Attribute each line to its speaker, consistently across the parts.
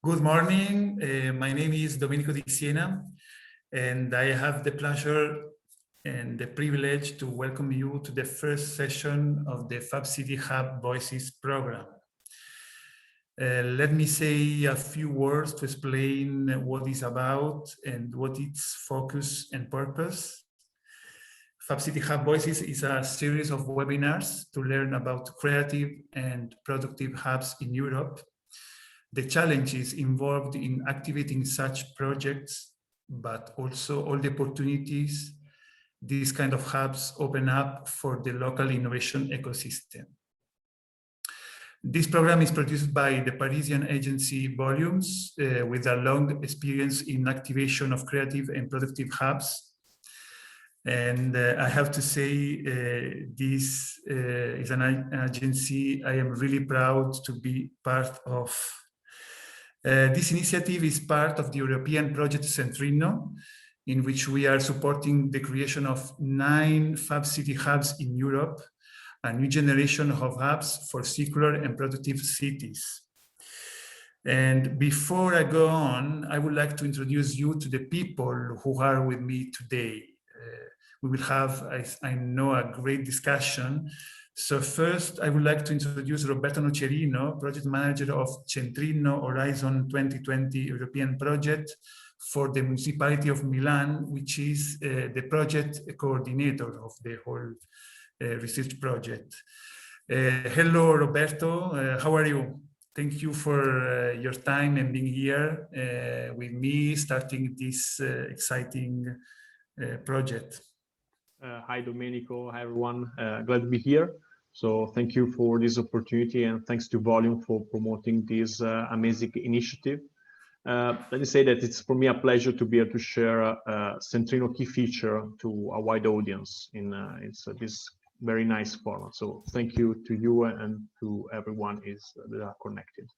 Speaker 1: Good morning. My name is Domenico Di Siena, and I have the pleasure and the privilege to welcome you to the first session of the Fab City Hub Voices program. Let me say a few words to explain what it's about and what its focus and purpose. Fab City Hub Voices is a series of webinars to learn about creative and productive hubs in Europe, the challenges involved in activating such projects, but also all the opportunities these kind of hubs open up for the local innovation ecosystem. This program is produced by the Parisian agency Volumes with a long experience in activation of creative and productive hubs. And I have to say, this is an agency I am really proud to be part of. This initiative is part of the European project Centrino, in which we are supporting the creation of 9 Fab City hubs in Europe, a new generation of hubs for circular and productive cities. And before I go on, I would like to introduce you to the people who are with me today. We will have, I know, a great discussion. So first, I would like to introduce Roberto Nocerino, project manager of Centrino Horizon 2020 European project for the municipality of Milan, which is the project coordinator of the whole research project. Hello, Roberto. How are you? Thank you for your time and being here with me, starting this exciting project.
Speaker 2: Hi, Domenico. Hi, everyone. Glad to be here. So thank you for this opportunity, and thanks to Volume for promoting this amazing initiative. Let me say that it's for me a pleasure to be able to share Centrino key feature to a wide audience in this very nice format. So thank you to you and to everyone that are connected.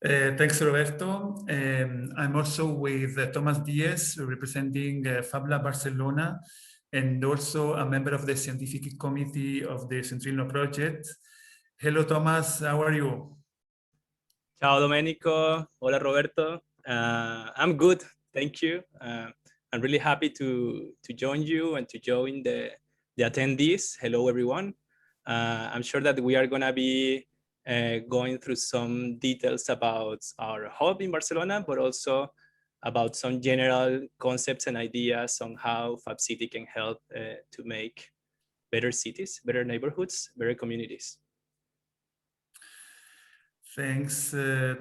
Speaker 1: Thanks, Roberto. I'm also with Tomas Diez, representing Fab Lab Barcelona, and also a member of the scientific committee of the Centrino project. Hello, Tomas. How are you?
Speaker 3: Ciao, Domenico. Hola, Roberto. I'm good. Thank you. I'm really happy to join you and to join the attendees. Hello, everyone. I'm sure that we are going to be going through some details about our hub in Barcelona, but also about some general concepts and ideas on how Fab City can help to make better cities, better neighborhoods, better communities.
Speaker 1: Thanks,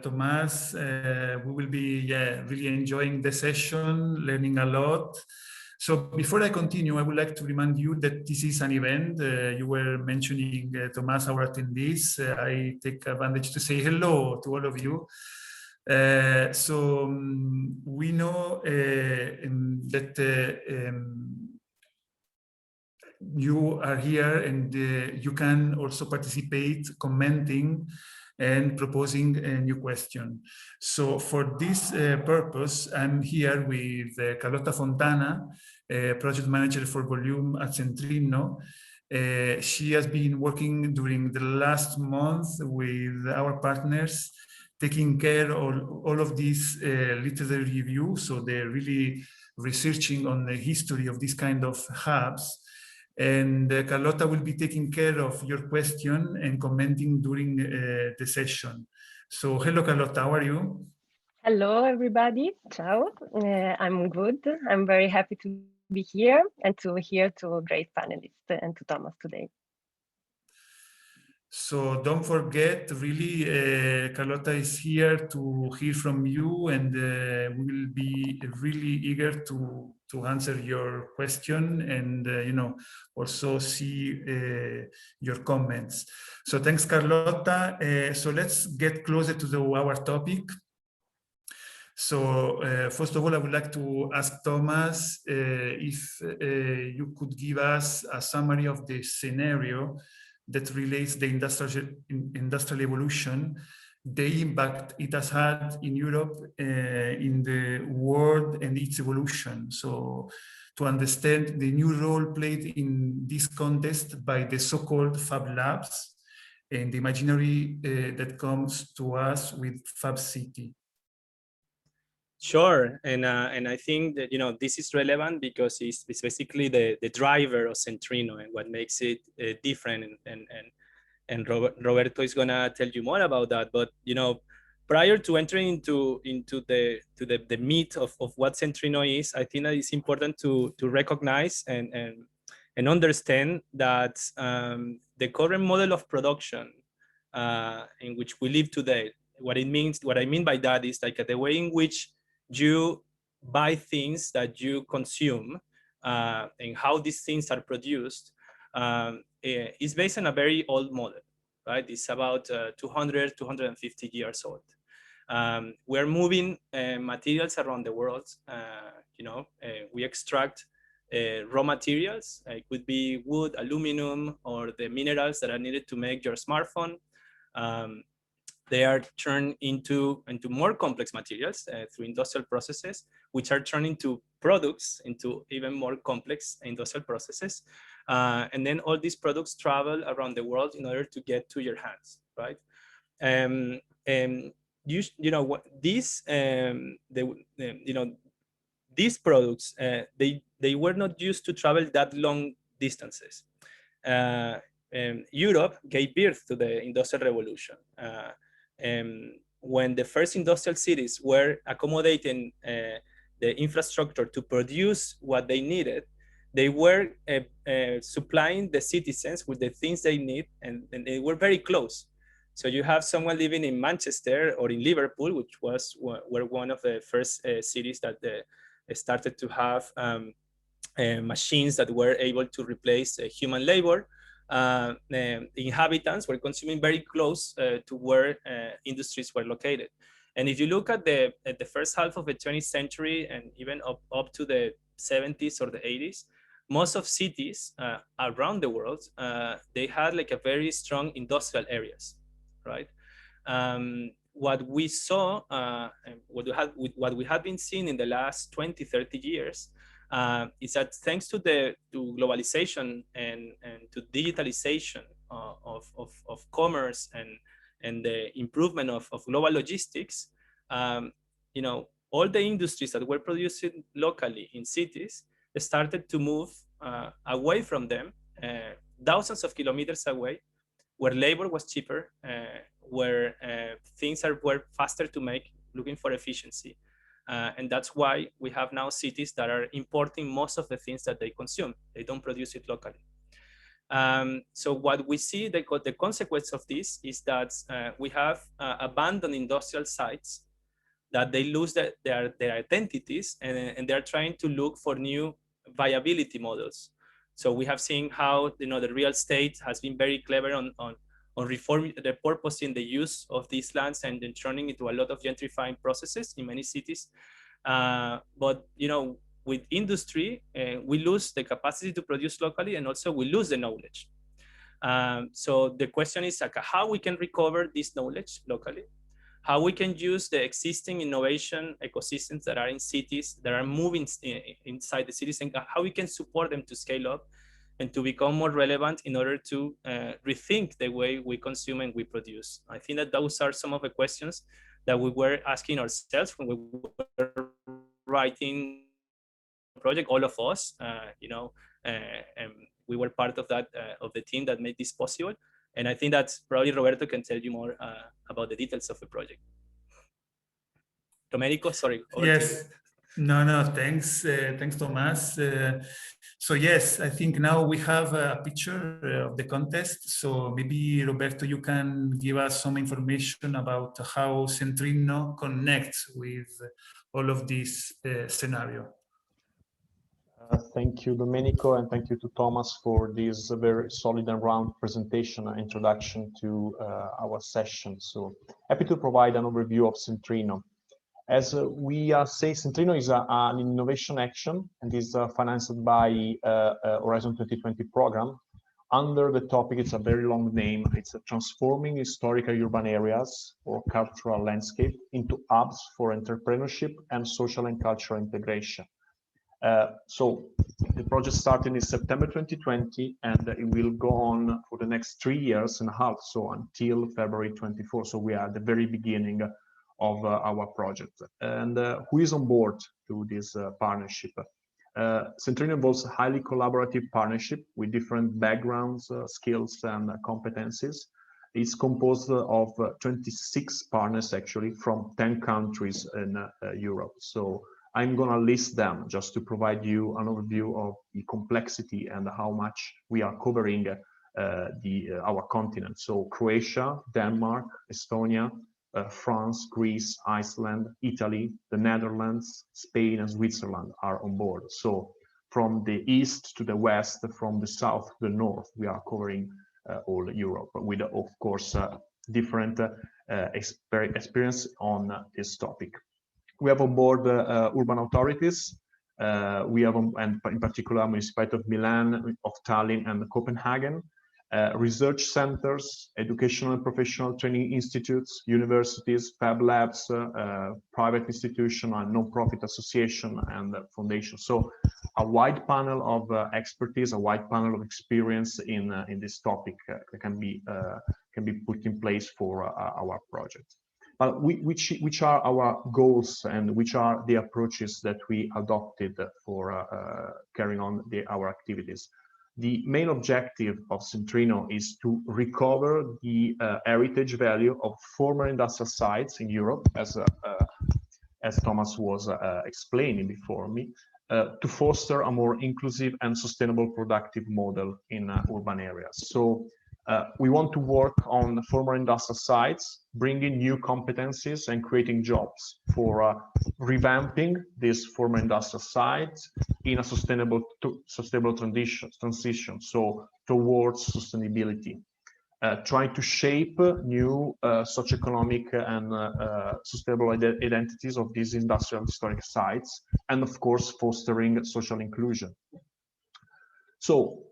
Speaker 1: Tomas. We will be really enjoying the session, learning a lot. So before I continue, I would like to remind you that this is an event. You were mentioning, Tomas, our attendees. I take advantage to say hello to all of you. We know that you are here and you can also participate, commenting and proposing a new question. So for this purpose, I'm here with Carlotta Fontana, project manager for Volume at Centrino. She has been working during the last month with our partners, taking care of all of these literary review. So they're really researching on the history of this kind of hubs. And Carlotta will be taking care of your question and commenting during the session. So hello, Carlotta, how are you?
Speaker 4: Hello, everybody. Ciao. I'm good. I'm very happy to be here and to hear to great panelists and to Tomas today.
Speaker 1: So don't forget, really, Carlotta is here to hear from you, and we will be really eager to answer your question and also see your comments. So thanks, Carlotta. So let's get closer to our topic. So first of all, I would like to ask Tomas if you could give us a summary of the scenario that relates the industrial evolution, the impact it has had in Europe, in the world, and its evolution. So to understand the new role played in this context by the so-called Fab Labs, and the imaginary that comes to us with Fab City.
Speaker 3: Sure, and I think that this is relevant because it's basically the driver of Centrino and what makes it different, and Roberto is gonna tell you more about that. But prior to entering into the meat of what Centrino is, I think that it's important to recognize and understand that the current model of production in which we live today, what I mean by that is like the way in which you buy things that you consume and how these things are produced is based on a very old model, right? It's about 250 years old. We're moving materials around the world. We extract raw materials. It could be wood, aluminum, or the minerals that are needed to make your smartphone. They are turned into more complex materials through industrial processes, which are turned into products, into even more complex industrial processes. And then all these products travel around the world in order to get to your hands, right? These products, they were not used to travel that long distances. Europe gave birth to the Industrial Revolution. When the first industrial cities were accommodating the infrastructure to produce what they needed, they were supplying the citizens with the things they need, and they were very close. So you have someone living in Manchester or in Liverpool, which were one of the first cities that started to have machines that were able to replace human labor. The inhabitants were consuming very close to where industries were located. And if you look at the first half of the 20th century and even up to the 70s or the 80s, most of cities around the world, they had like a very strong industrial areas, right? What we saw, what we have been seeing in the last 20, 30 years is that thanks to globalization and to digitalization of commerce and the improvement of global logistics, all the industries that were produced locally in cities started to move away from them, thousands of kilometers away, where labor was cheaper, where things were faster to make, looking for efficiency. And that's why we have now cities that are importing most of the things that they consume. They don't produce it locally. So what we see, the consequence of this is that we have abandoned industrial sites, that they lose their identities, and they're trying to look for new viability models. So we have seen how the real estate has been very clever on repurposing the use of these lands and then turning into a lot of gentrifying processes in many cities. But with industry, we lose the capacity to produce locally, and also we lose the knowledge. So the question is like how we can recover this knowledge locally, how we can use the existing innovation ecosystems that are in cities, that are moving inside the cities, and how we can support them to scale up and to become more relevant in order to rethink the way we consume and we produce. I think that those are some of the questions that we were asking ourselves when we were writing the project, all of us, and we were part of that, of the team that made this possible. And I think that probably Roberto can tell you more about the details of the project. Domenico, sorry.
Speaker 1: Yes. No, thanks, Tomas. So yes, I think now we have a picture of the contest. So maybe Roberto, you can give us some information about how Centrino connects with all of this scenario.
Speaker 2: Thank you, Domenico, and thank you to Thomas for this very solid and round presentation and introduction to our session. So happy to provide an overview of Centrino. As we say, Centrino is an innovation action and is financed by Horizon 2020 program. Under the topic, it's a very long name. It's transforming historical urban areas or cultural landscape into hubs for entrepreneurship and social and cultural integration. So the project started in September 2020, and it will go on for the next 3 years and a half, so until February 24. So we are at the very beginning of our project. And who is on board to this partnership? Centrino involves a highly collaborative partnership with different backgrounds, skills, and competencies. It's composed of 26 partners, actually, from 10 countries in Europe. So I'm going to list them just to provide you an overview of the complexity and how much we are covering our continent. So Croatia, Denmark, Estonia, France, Greece, Iceland, Italy, the Netherlands, Spain, and Switzerland are on board. So from the east to the west, from the south to the north, we are covering all Europe with, of course, different experience on this topic. We have on board urban authorities. We have, and in particular, municipality of Milan, of Tallinn, and Copenhagen. Research centers, educational and professional training institutes, universities, fab labs, private institution, and non-profit association and foundation. So a wide panel of expertise, a wide panel of experience in this topic can be put in place for our project. But which are our goals and which are the approaches that we adopted for carrying on our activities? The main objective of Centrino is to recover the heritage value of former industrial sites in Europe, as Thomas was explaining before me, to foster a more inclusive and sustainable productive model in urban areas. So we want to work on former industrial sites, bringing new competencies and creating jobs for revamping these former industrial sites in a sustainable transition, so towards sustainability, trying to shape new socioeconomic and sustainable identities of these industrial historic sites, and of course fostering social inclusion. So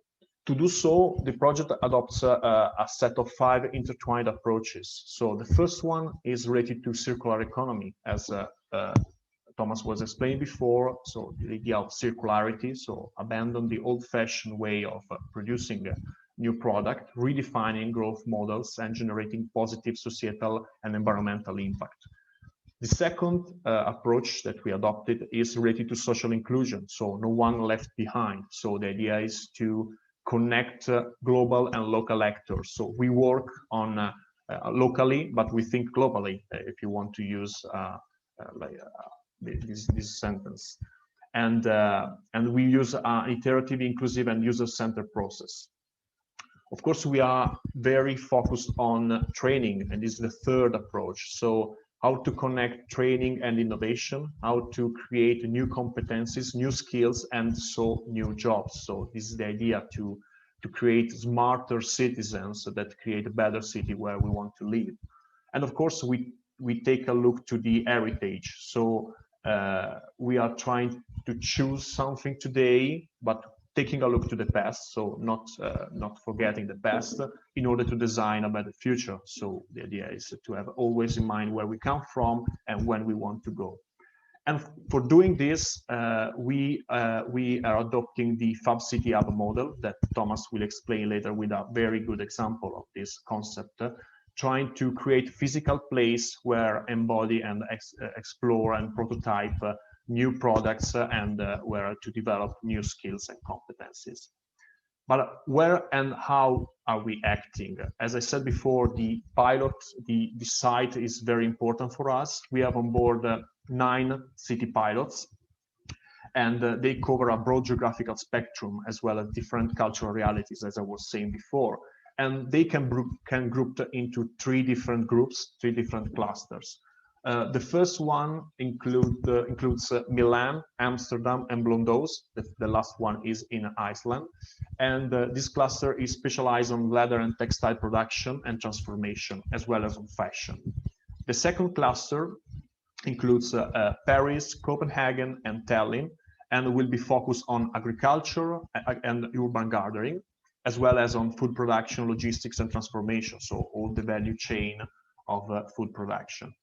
Speaker 2: to do so, the project adopts a set of 5 intertwined approaches. So the first one is related to circular economy, as Thomas was explaining before. So the idea of circularity, so abandon the old-fashioned way of producing a new product, redefining growth models and generating positive societal and environmental impact. The second approach that we adopted is related to social inclusion, so no one left behind. So the idea is to connect global and local actors. So we work on locally, but we think globally, if you want to use this sentence. And we use an iterative, inclusive, and user-centered process. Of course, we are very focused on training, and this is the third approach. So how to connect training and innovation, how to create new competencies, new skills, and so new jobs. So this is the idea to create smarter citizens that create a better city where we want to live. And of course, we take a look to the heritage. So we are trying to choose something today, but taking a look to the past, so not forgetting the past in order to design a better future. So the idea is to have always in mind where we come from and when we want to go. And for doing this, we are adopting the Fab City Hub model that Thomas will explain later with a very good example of this concept, trying to create a physical place where embody and explore and prototype new products and where to develop new skills and competencies. But where and how are we acting? As I said before, the pilot, the site is very important for us. We have on board 9 city pilots, and they cover a broad geographical spectrum as well as different cultural realities, as I was saying before. And they can group into 3 different groups, 3 different clusters. The first one includes Milan, Amsterdam, and Blönduós. The last one is in Iceland. And this cluster is specialized on leather and textile production and transformation, as well as on fashion. The second cluster includes Paris, Copenhagen, and Tallinn, and will be focused on agriculture and urban gardening, as well as on food production, logistics, and transformation, so all the value chain of food production.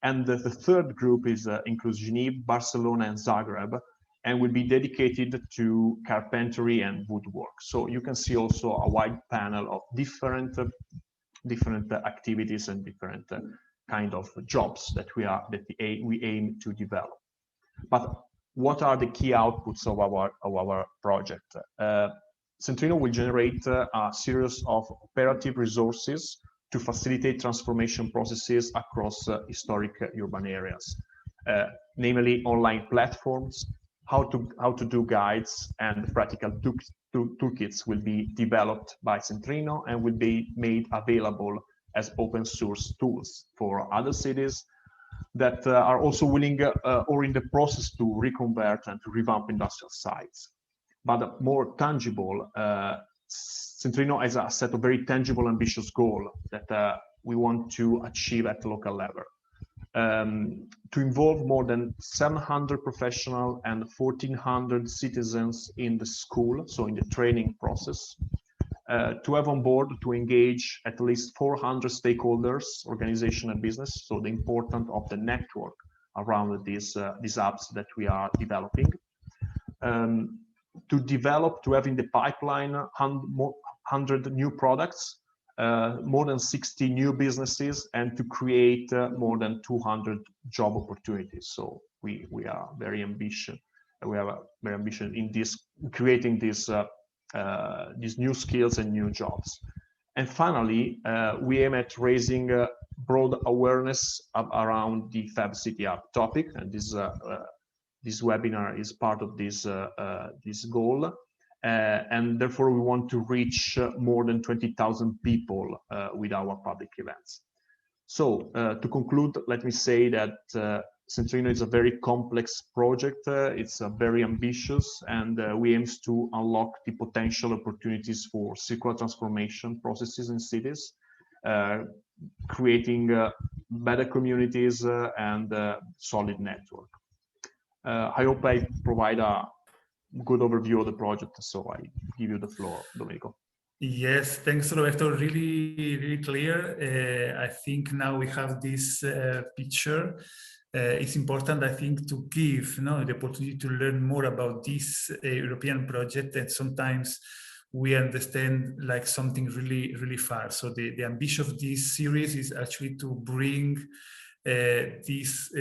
Speaker 2: And the third group includes Geneva, Barcelona, and Zagreb, and will be dedicated to carpentry and woodwork. So you can see also a wide panel of different activities and different kind of jobs that we aim to develop. But what are the key outputs of our project? Centrino will generate a series of operative resources to facilitate transformation processes across historic urban areas, namely online platforms, how to do guides, and practical toolkits will be developed by Centrino and will be made available as open source tools for other cities that are also willing or in the process to reconvert and to revamp industrial sites. But more tangible, Centrino has a set of very tangible, ambitious goals that we want to achieve at the local level. To involve more than 700 professionals and 1,400 citizens in the school, so in the training process. To have on board to engage at least 400 stakeholders, organization and business, so the importance of the network around these apps that we are developing. To have in the pipeline 100 new products, more than 60 new businesses, and to create more than 200 job opportunities. So we are very ambitious. We have a very ambition in this creating these new skills and new jobs. And finally, we aim at raising broad awareness around the Fab City app topic, and this webinar is part of this goal. And therefore, we want to reach more than 20,000 people with our public events. So to conclude, let me say that Centrino is a very complex project. It's very ambitious, and we aim to unlock the potential opportunities for circular transformation processes in cities, creating better communities and solid network. I hope I provide a good overview of the project, so I give you the floor, Domenico.
Speaker 1: Yes, thanks, Roberto. Really clear. I think now we have this picture. It's important, I think, to give the opportunity to learn more about this European project, and sometimes we understand like something really far. So the ambition of this series is actually to bring this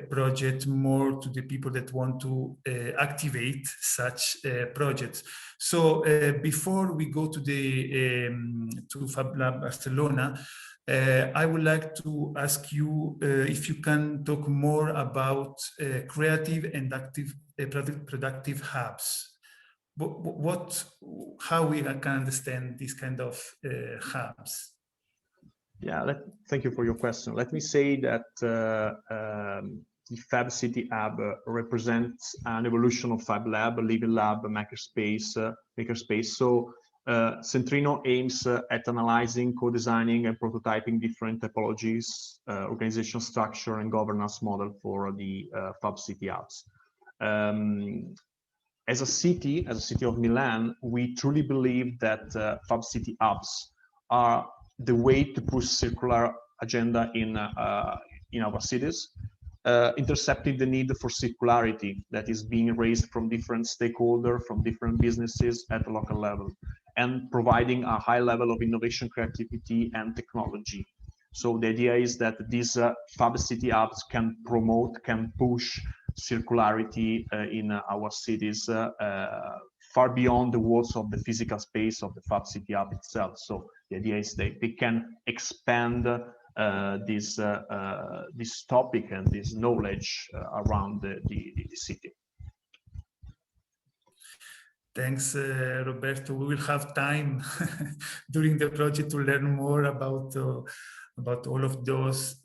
Speaker 1: project more to the people that want to activate such projects. So before we go to the to Fab Lab Barcelona, I would like to ask you if you can talk more about creative and active productive hubs. How we can understand this kind of hubs?
Speaker 2: Yeah, thank you for your question. Let me say that the Fab City Hub represents an evolution of Fab Lab, Living Lab, Makerspace. So Centrino aims at analyzing, co-designing, and prototyping different typologies, organizational structure, and governance model for the Fab City Hubs. As a city of Milan, we truly believe that Fab City Hubs are the way to push circular agenda in our cities, intercepting the need for circularity that is being raised from different stakeholders, from different businesses at the local level, and providing a high level of innovation, creativity, and technology. So the idea is that these Fab City Hubs can push circularity in our cities far beyond the walls of the physical space of the Fab City Hub itself. So the idea is that they can expand this topic and this knowledge around the city.
Speaker 1: Thanks, Roberto. We will have time during the project to learn more about all of those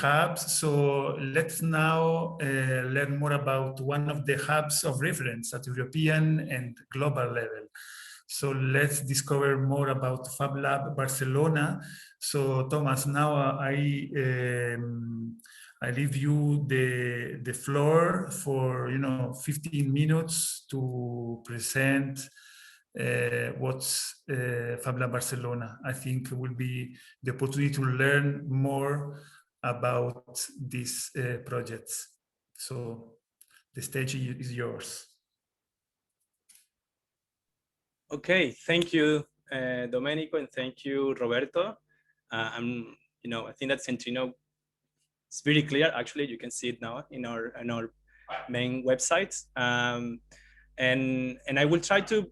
Speaker 1: hubs. So let's now learn more about one of the hubs of reference at European and global level. So let's discover more about Fab Lab Barcelona. So Thomas, now I leave you the floor for 15 minutes to present what's Fab Lab Barcelona. I think it will be the opportunity to learn more about these projects. So the stage is yours.
Speaker 3: Okay, thank you, Domenico, and thank you, Roberto. I think that Centrino is very clear. Actually, you can see it now in our main websites. And I will try to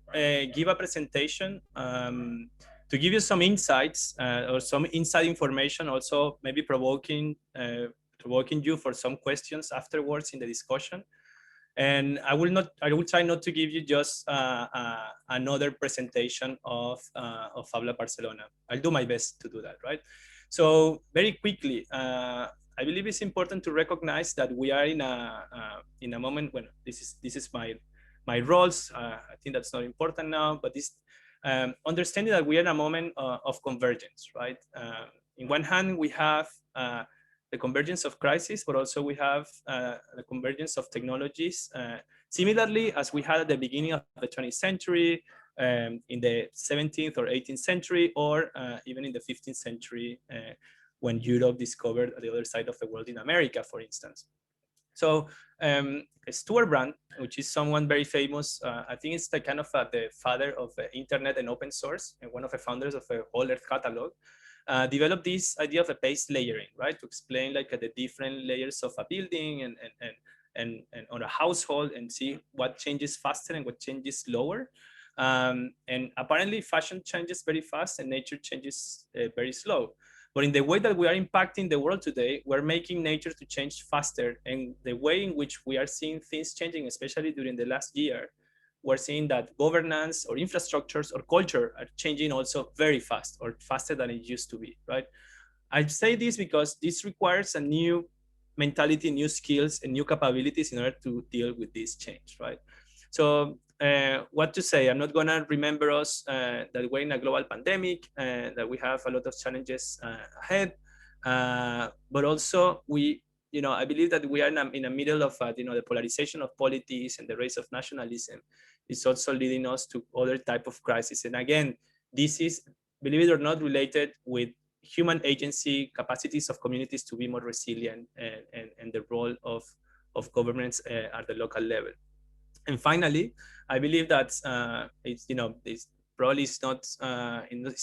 Speaker 3: give a presentation to give you some insights or some inside information, also maybe provoking you for some questions afterwards in the discussion. And I will try not to give you just another presentation of Fab Lab Barcelona. I'll do my best to do that, right? So very quickly, I believe it's important to recognize that we are in a moment when this is my roles. I think that's not important now, but this understanding that we are in a moment of convergence, right? In one hand, we have the convergence of crisis, but also we have the convergence of technologies. Similarly, as we had at the beginning of the 20th century, in the 17th or 18th century, or even in the 15th century, when Europe discovered the other side of the world in America, for instance. So Stuart Brand, which is someone very famous, I think it's the kind of the father of internet and open source, and one of the founders of the Whole Earth Catalog, developed this idea of a base layering, right? To explain like the different layers of a building and on a household, and see what changes faster and what changes slower. And apparently fashion changes very fast and nature changes very slow. But in the way that we are impacting the world today, we're making nature to change faster. And the way in which we are seeing things changing, especially during the last year, we're seeing that governance or infrastructures or culture are changing also very fast, or faster than it used to be, right? I say this because this requires a new mentality, new skills, and new capabilities in order to deal with this change, right? So what to say? I'm not gonna remember us that we're in a global pandemic, that we have a lot of challenges ahead, but also I believe that we are in the middle of the polarization of politics, and the race of nationalism is also leading us to other type of crisis. And again, this is, believe it or not, related with human agency, capacities of communities to be more resilient, and the role of governments at the local level. And finally, I believe that it's probably it's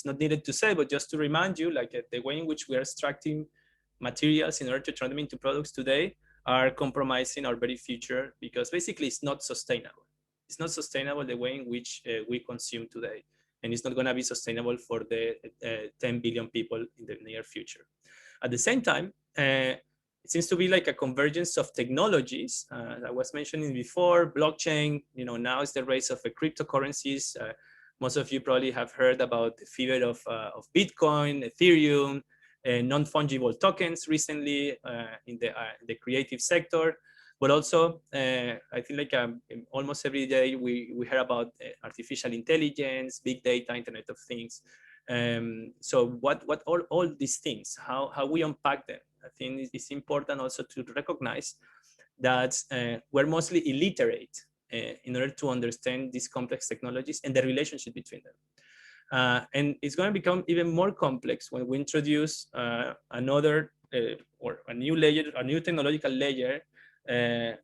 Speaker 3: not needed to say, but just to remind you, like the way in which we are extracting materials in order to turn them into products today are compromising our very future, because basically it's not sustainable. It's not sustainable the way in which we consume today, and it's not going to be sustainable for the 10 billion people in the near future. At the same time, it seems to be like a convergence of technologies that I was mentioning before. Blockchain, now is the race of the cryptocurrencies. Most of you probably have heard about the fever of Bitcoin, Ethereum, non-fungible tokens recently in the creative sector. But also, I think like almost every day we hear about artificial intelligence, big data, Internet of Things. So what all these things, how we unpack them? I think it's important also to recognize that we're mostly illiterate in order to understand these complex technologies and the relationship between them. And it's going to become even more complex when we introduce another or a new layer, a new technological layer,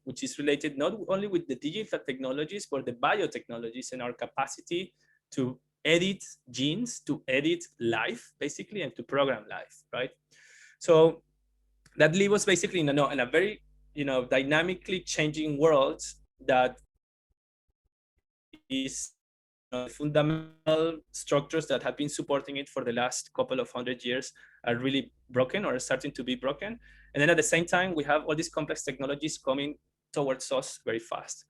Speaker 3: which is related not only with the digital technologies, but the biotechnologies and our capacity to edit genes, to edit life, basically, and to program life, right? So that leaves us basically in a very, dynamically changing world that is fundamental structures that have been supporting it for the last couple of 100 years are really broken or are starting to be broken. And then at the same time, we have all these complex technologies coming towards us very fast.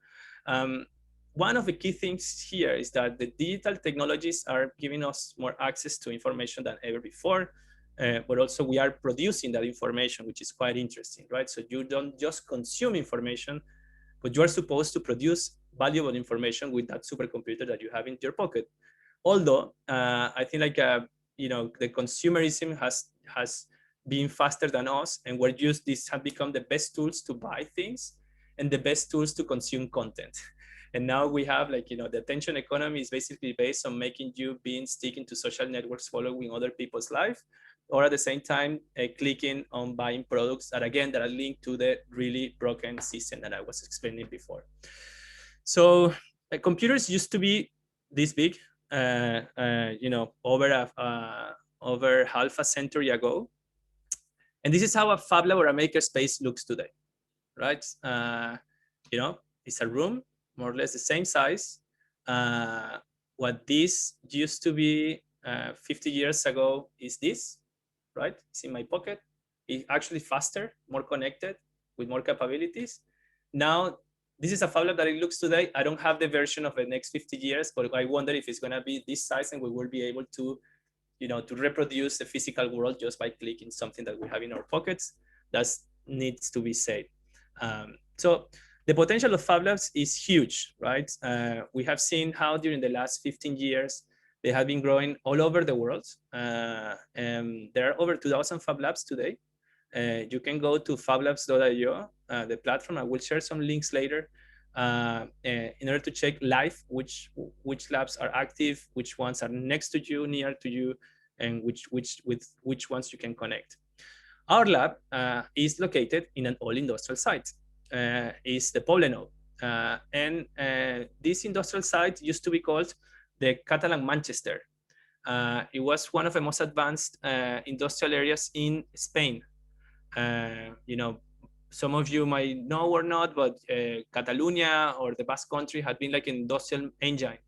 Speaker 3: One of the key things here is that the digital technologies are giving us more access to information than ever before, but also we are producing that information, which is quite interesting, right? So you don't just consume information, but you are supposed to produce valuable information with that supercomputer that you have in your pocket. Although I think like the consumerism has been faster than us, and these have become the best tools to buy things and the best tools to consume content. And now we have the attention economy is basically based on making you sticking to social networks, following other people's life, or at the same time clicking on buying products that are linked to the really broken system that I was explaining before. So computers used to be this big, you know, over half a century ago. And this is how a Fab Lab or a makerspace looks today, right? You know, it's a room, more or less the same size. What this used to be 50 years ago is this, right? It's in my pocket. It's actually faster, more connected, with more capabilities. Now, this is a Fab Lab that it looks today. I don't have the version of the next 50 years, but I wonder if it's gonna be this size and we will be able to, you know, to reproduce the physical world just by clicking something that we have in our pockets. That needs to be said. So the potential of Fab Labs is huge, right? We have seen how during the last 15 years, they have been growing all over the world. And there are over 2,000 Fab Labs today. You can go to fablabs.io, the platform. I will share some links later in order to check live which labs are active, which ones are next to you, near to you, and which ones you can connect. Our lab is located in an all-industrial site. Is the Poblenou. And this industrial site used to be called the Catalan Manchester. It was one of the most advanced industrial areas in Spain. You know, some of you might know or not, but Catalonia or the Basque Country had been like an industrial engine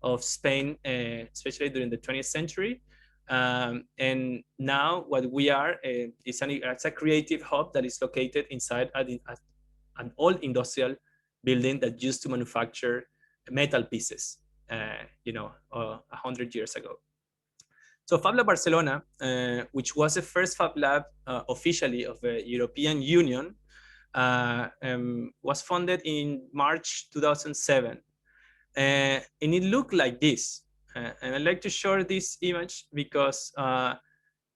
Speaker 3: of Spain, especially during the 20th century. And now what we are is it's a creative hub that is located inside an old industrial building that used to manufacture metal pieces, you know, 100 years ago. So Fab Lab Barcelona, which was the first Fab Lab officially of the European Union, was founded in March 2007. And it looked like this. And I'd like to show this image because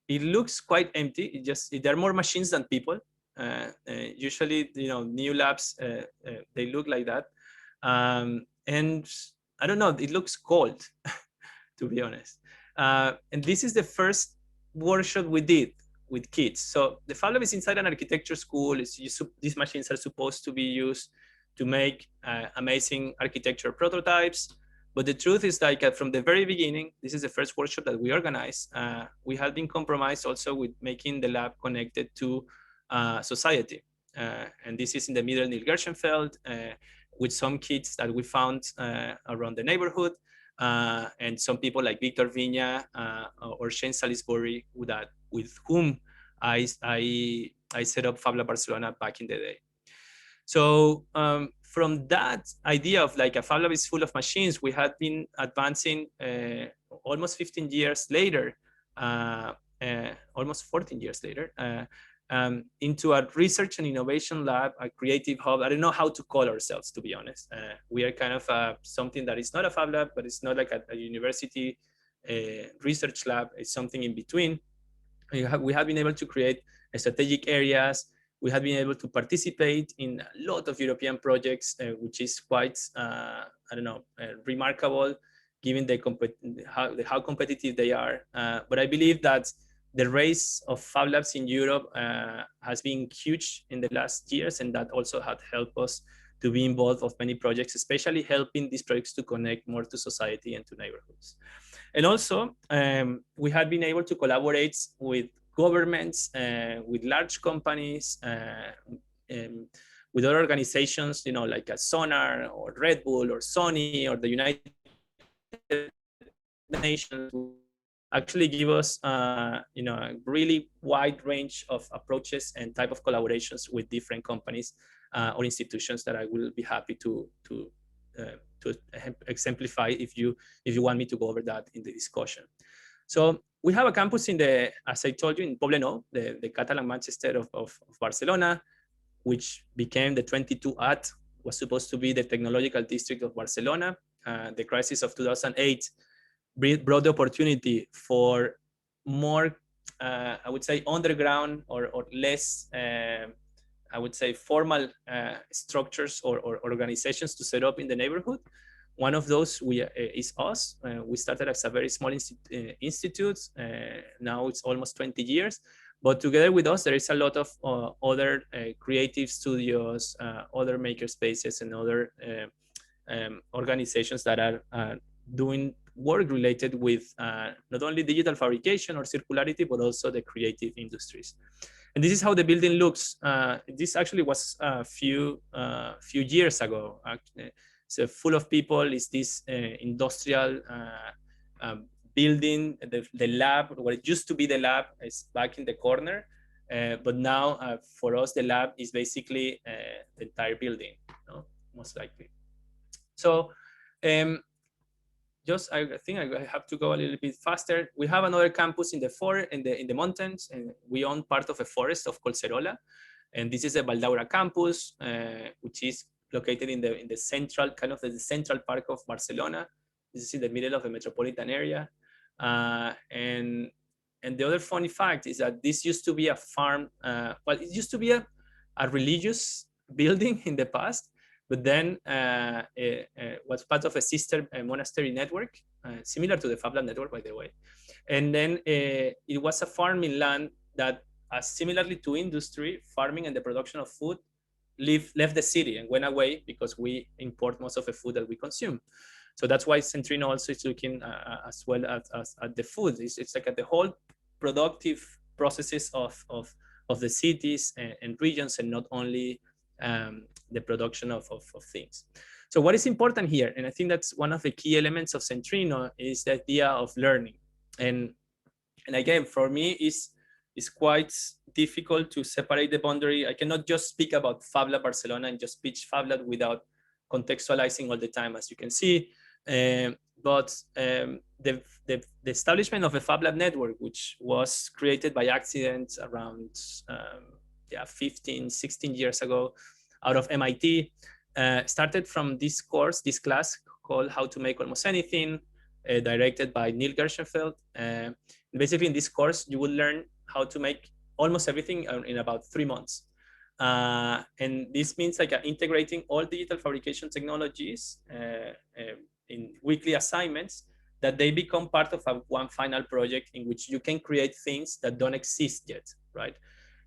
Speaker 3: it looks quite empty. There are more machines than people. Usually, you know, new labs, they look like that. And I don't know, it looks cold, to be honest. And this is the first workshop we did with kids. So the Fab Lab is inside an architecture school. These machines are supposed to be used to make amazing architecture prototypes. But the truth is, like from the very beginning, this is the first workshop that we organized. We had been compromised also with making the lab connected to society. And this is in the middle Nilgerschenfeld with some kids that we found around the neighborhood. And some people like Victor Viña or Shane Salisbury with whom I set up Fab Lab Barcelona back in the day. So from that idea of like a Fab Lab is full of machines, we had been advancing almost 15 years later, almost 14 years later, into a research and innovation lab, a creative hub. I don't know how to call ourselves, to be honest. We are kind of something that is not a Fab Lab, but it's not like a university research lab. It's something in between. We have been able to create strategic areas. We have been able to participate in a lot of European projects, which is quite, I don't know, remarkable, given how competitive they are. But I believe that the race of Fab Labs in Europe has been huge in the last years, and that also had helped us to be involved of many projects, especially helping these projects to connect more to society and to neighborhoods. And also, we had been able to collaborate with governments, with large companies, with other organizations, you know, like a Sonar or Red Bull or Sony or the United Nations, actually give us, you know, a really wide range of approaches and type of collaborations with different companies or institutions that I will be happy to exemplify if you want me to go over that in the discussion. So we have a campus in the, as I told you, in Poblenou, the Catalan Manchester of Barcelona, which became the 22@, was supposed to be the technological district of Barcelona. The crisis of 2008 brought the opportunity for more, I would say, underground or less, I would say, formal structures or organizations to set up in the neighborhood. One of those is us. We started as a very small institute. Now it's almost 20 years. But together with us, there is a lot of other creative studios, other maker spaces, and other organizations that are doing work related with not only digital fabrication or circularity, but also the creative industries. And this is how the building looks. This actually was a few years ago. So full of people. Is this industrial building? The lab, what it used to be the lab, is back in the corner. But now, for us, the lab is basically the entire building, most likely. So, I think I have to go a little bit faster. We have another campus in the mountains, and we own part of a forest of Colserola, and this is the Valdaura campus, which is located in the central, kind of the central part of Barcelona. This is in the middle of the metropolitan area, and the other funny fact is that this used to be a farm. Well, it used to be a religious building in the past, but then it was part of a sister monastery network, similar to the Fab Lab network, by the way. And then it was a farming land that, similarly to industry, farming and the production of food, left the city and went away because we import most of the food that we consume. So that's why Centrino also is looking as well at the food. It's like at the whole productive processes of the cities and regions, and not only the production of things. So what is important here, and I think that's one of the key elements of Centrino, is the idea of learning. And again, for me, it's quite difficult to separate the boundary. I cannot just speak about Fab Lab Barcelona and just pitch Fab Lab without contextualizing all the time, as you can see. But the establishment of a Fab Lab network, which was created by accident around 15, 16 years ago out of MIT, started from this course, this class called How to Make Almost Anything, directed by Neil Gershenfeld. Basically in this course, you will learn how to make almost everything in about 3 months. And this means like integrating all digital fabrication technologies in weekly assignments, that they become part of one final project in which you can create things that don't exist yet, right?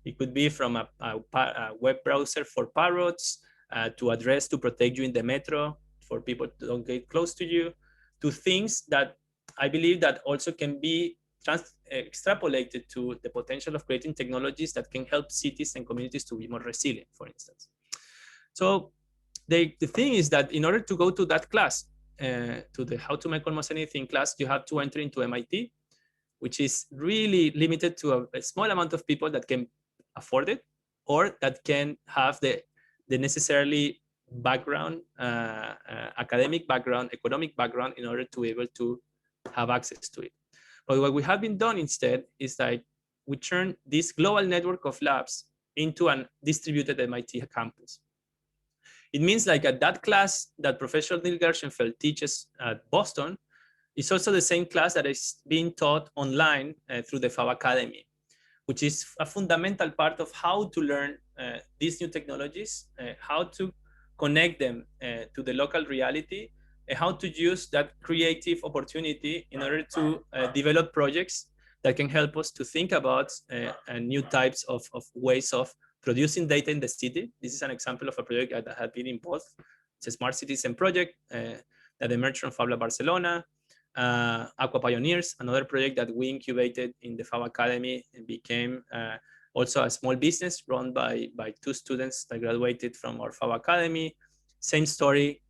Speaker 3: It could be from a web browser for parrots, to protect you in the metro, for people to don't get close to you, to things that I believe that also can be extrapolated to the potential of creating technologies that can help cities and communities to be more resilient, for instance. So the thing is that in order to go to that class, to the How to Make Almost Anything class, you have to enter into MIT, which is really limited to a small amount of people that can afford it, or that can have the necessarily background, academic background, economic background, in order to be able to have access to it. But what we have been done instead is that we turn this global network of labs into a distributed MIT campus. It means like at that class that Professor Neil Gershenfeld teaches at Boston, it's also the same class that is being taught online through the Fab Academy, which is a fundamental part of how to learn these new technologies, how to connect them to the local reality, and how to use that creative opportunity in order to develop projects that can help us to think about new types of ways of producing data in the city. This is an example of a project that had been involved. It's a smart citizen project that emerged from Fab Lab Barcelona. Aqua Pioneers, another project that we incubated in the Fab Academy, and became also a small business run by 2 students that graduated from our Fab Academy. Same story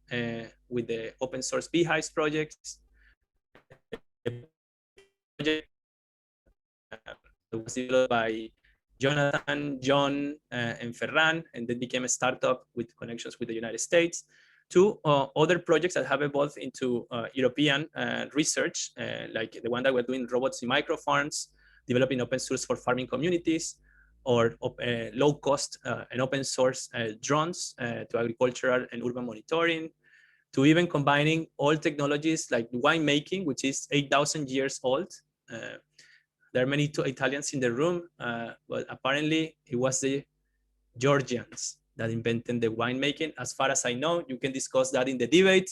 Speaker 3: with the open source Beehives projects. It was developed by Jonathan, John, and Ferran, and then became a startup with connections with the United States. 2 other projects that have evolved into European research, like the one that we're doing, robots in microfarms, developing open source for farming communities, or low cost and open source drones to agricultural and urban monitoring, to even combining all technologies like winemaking, which is 8,000 years old. There are many Italians in the room, but apparently it was the Georgians that invented the winemaking. As far as I know, you can discuss that in the debate.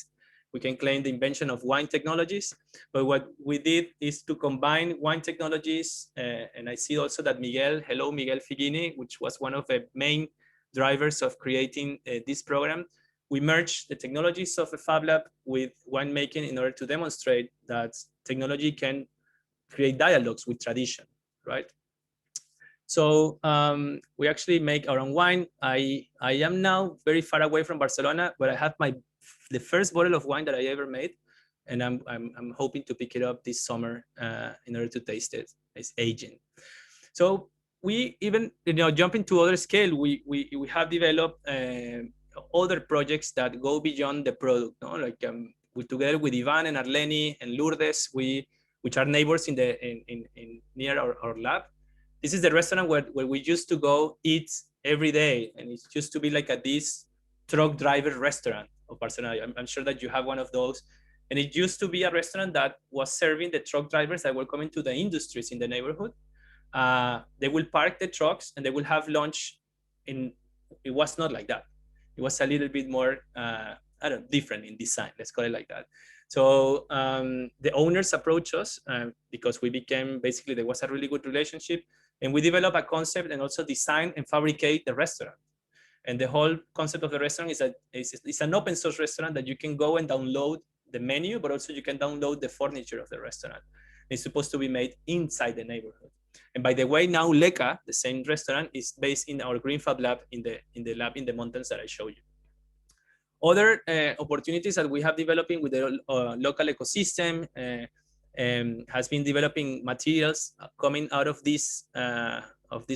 Speaker 3: We can claim the invention of wine technologies, but what we did is to combine wine technologies, and I see also that Miguel Figini, which was one of the main drivers of creating this program, we merge the technologies of the Fab Lab with winemaking in order to demonstrate that technology can create dialogues with tradition, right? So we actually make our own wine. I am now very far away from Barcelona, but I have the first bottle of wine that I ever made, and I'm hoping to pick it up this summer in order to taste it. It's aging. So we even, jumping to other scale, we have developed other projects that go beyond the product. No? Like we together with Ivan and Arleni and Lourdes, which are neighbors in near our lab. This is the restaurant where we used to go eat every day, and it used to be like this truck driver restaurant of Barcelona. I'm sure that you have one of those. And it used to be a restaurant that was serving the truck drivers that were coming to the industries in the neighborhood. They will park the trucks and they will have lunch. It was not like that. It was a little bit more, different in design. Let's call it like that. So the owners approached us because we became, basically, there was a really good relationship. And we developed a concept and also design and fabricate the restaurant. And the whole concept of the restaurant is that it's an open source restaurant that you can go and download the menu, but also you can download the furniture of the restaurant. It's supposed to be made inside the neighborhood. And by the way, now Leca, the same restaurant, is based in our Green Fab Lab in the lab in the mountains that I showed you. Other opportunities that we have developing with the local ecosystem has been developing materials coming out of these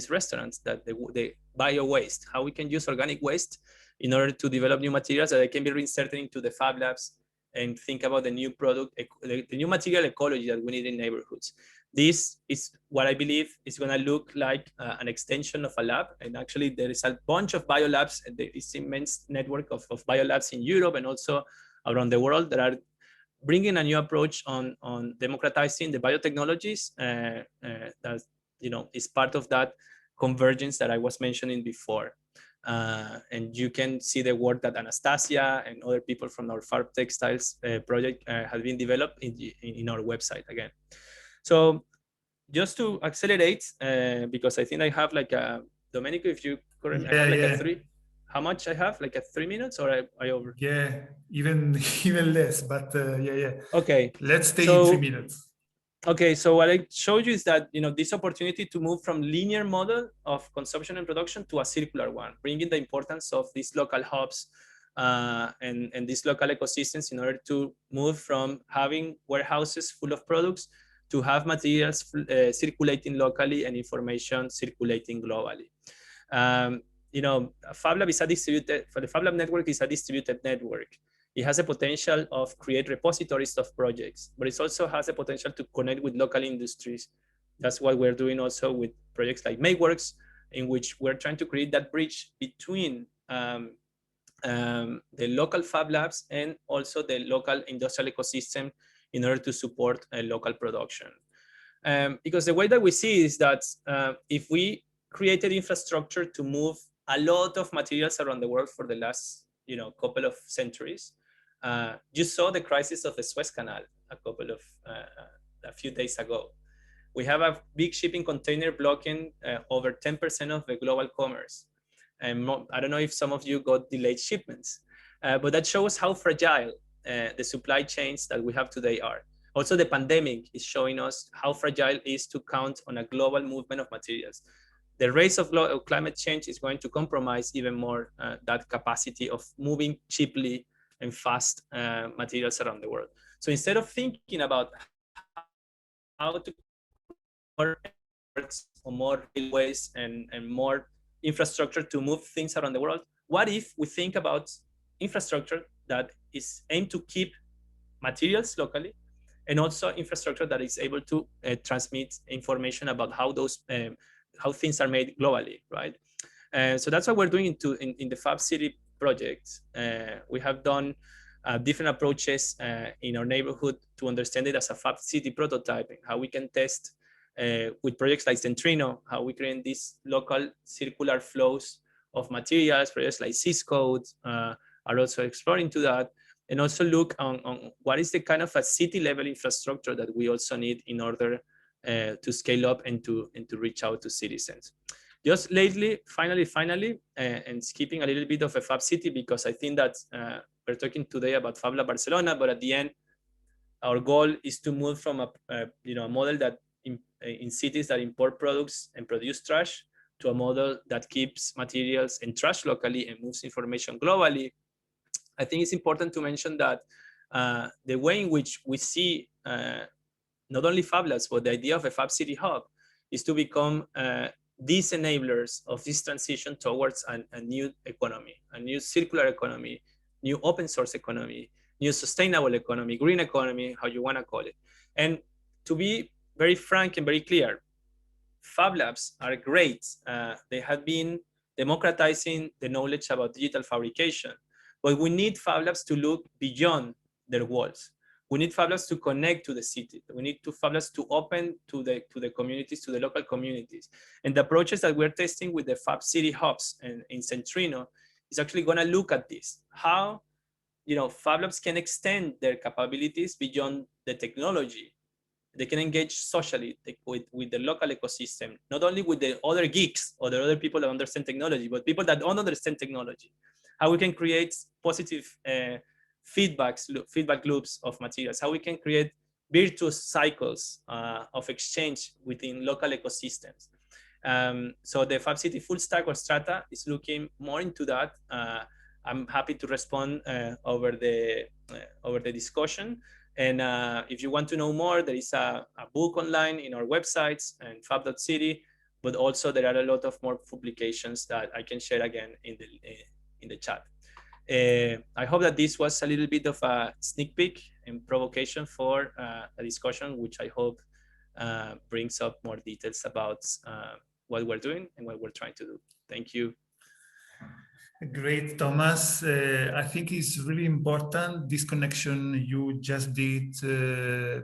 Speaker 3: restaurants, that the bio waste, how we can use organic waste in order to develop new materials that can be reinserted into the Fab Labs and think about the new product, the new material ecology that we need in neighborhoods. This is what I believe is going to look like an extension of a lab. And actually, there is a bunch of biolabs, and there is immense network of biolabs in Europe and also around the world that are bringing a new approach on democratizing the biotechnologies that is part of that convergence that I was mentioning before. And you can see the work that Anastasia and other people from our Fab Textiles project have been developed in our website again. So just to accelerate, because I think I have like a, Domenico, if you correct me, I have like a 3. How much I have? Like a 3 minutes, or I over?
Speaker 1: Yeah, even less, but yeah.
Speaker 3: Okay.
Speaker 1: Let's stay in 3 minutes.
Speaker 3: Okay, so what I showed you is that this opportunity to move from linear model of consumption and production to a circular one, bringing the importance of these local hubs and these local ecosystems in order to move from having warehouses full of products to have materials circulating locally and information circulating globally. Fab Lab is a distributed, for the Fab Lab network is a distributed network. It has a potential of create repositories of projects, but it also has a potential to connect with local industries. That's what we're doing also with projects like MakeWorks, in which we're trying to create that bridge between the local Fab Labs and also the local industrial ecosystem in order to support local production. Because the way that we see is that if we created infrastructure to move a lot of materials around the world for the last couple of centuries, you saw the crisis of the Suez Canal a few days ago. We have a big shipping container blocking over 10% of the global commerce. And I don't know if some of you got delayed shipments, but that shows how fragile the supply chains that we have today are. Also, the pandemic is showing us how fragile it is to count on a global movement of materials. The race of climate change is going to compromise even more that capacity of moving cheaply and fast materials around the world. So instead of thinking about how to more railways and more infrastructure to move things around the world, what if we think about infrastructure that is aimed to keep materials locally, and also infrastructure that is able to transmit information about how those how things are made globally, right? So that's what we're doing in the Fab City project. We have done different approaches in our neighborhood to understand it as a Fab City prototype, how we can test with projects like Centrino, how we create these local circular flows of materials. Projects like Cisco are also exploring to that, and also look on what is the kind of a city level infrastructure that we also need in order to scale up and to reach out to citizens. Just lately, finally, and skipping a little bit of a Fab City, because I think that we're talking today about Fab Lab Barcelona, but at the end, our goal is to move from a model that in cities that import products and produce trash to a model that keeps materials and trash locally and moves information globally. I think it's important to mention that the way in which we see not only Fab Labs, but the idea of a Fab City Hub is to become these enablers of this transition towards a new economy, a new circular economy, new open source economy, new sustainable economy, green economy, how you want to call it. And to be very frank and very clear, Fab Labs are great. They have been democratizing the knowledge about digital fabrication, but we need Fab Labs to look beyond their walls. We need Fab Labs to connect to the city. We need Fab Labs to open to the communities, to the local communities. And the approaches that we're testing with the Fab City hubs and in Centrino is actually going to look at this. How Fab Labs can extend their capabilities beyond the technology. They can engage socially with the local ecosystem, not only with the other geeks or the other people that understand technology, but people that don't understand technology. How we can create positive feedback loops of materials, how we can create virtuous cycles of exchange within local ecosystems. So the Fab City Full Stack or Strata is looking more into that. I'm happy to respond over the discussion. And if you want to know more, there is a book online in our websites and fab.city, but also there are a lot of more publications that I can share again in the chat. I hope that this was a little bit of a sneak peek and provocation for a discussion, which I hope brings up more details about what we're doing and what we're trying to do. Thank you.
Speaker 1: Great, Thomas. I think it's really important, this connection you just did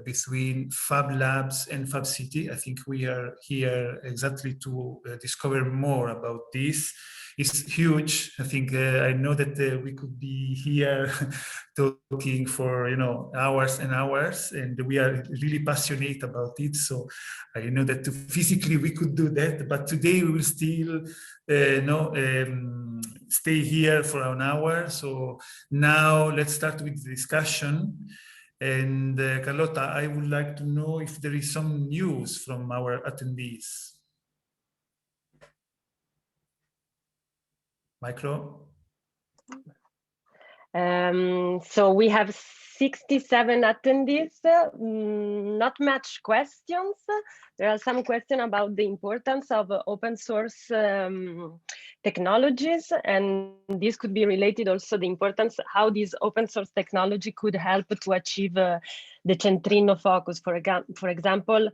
Speaker 1: between Fab Labs and Fab City. I think we are here exactly to discover more about this. It's huge. I think I know that we could be here talking for hours and hours, and we are really passionate about it. So I know that physically we could do that, but today we will still stay here for an hour. So now let's start with the discussion. And Carlota, I would like to know if there is some news from our attendees. Micro.
Speaker 4: So we have 67 attendees, not much questions. There are some questions about the importance of open source technologies, and this could be related also the importance how this open source technology could help to achieve the Centrino focus. For example,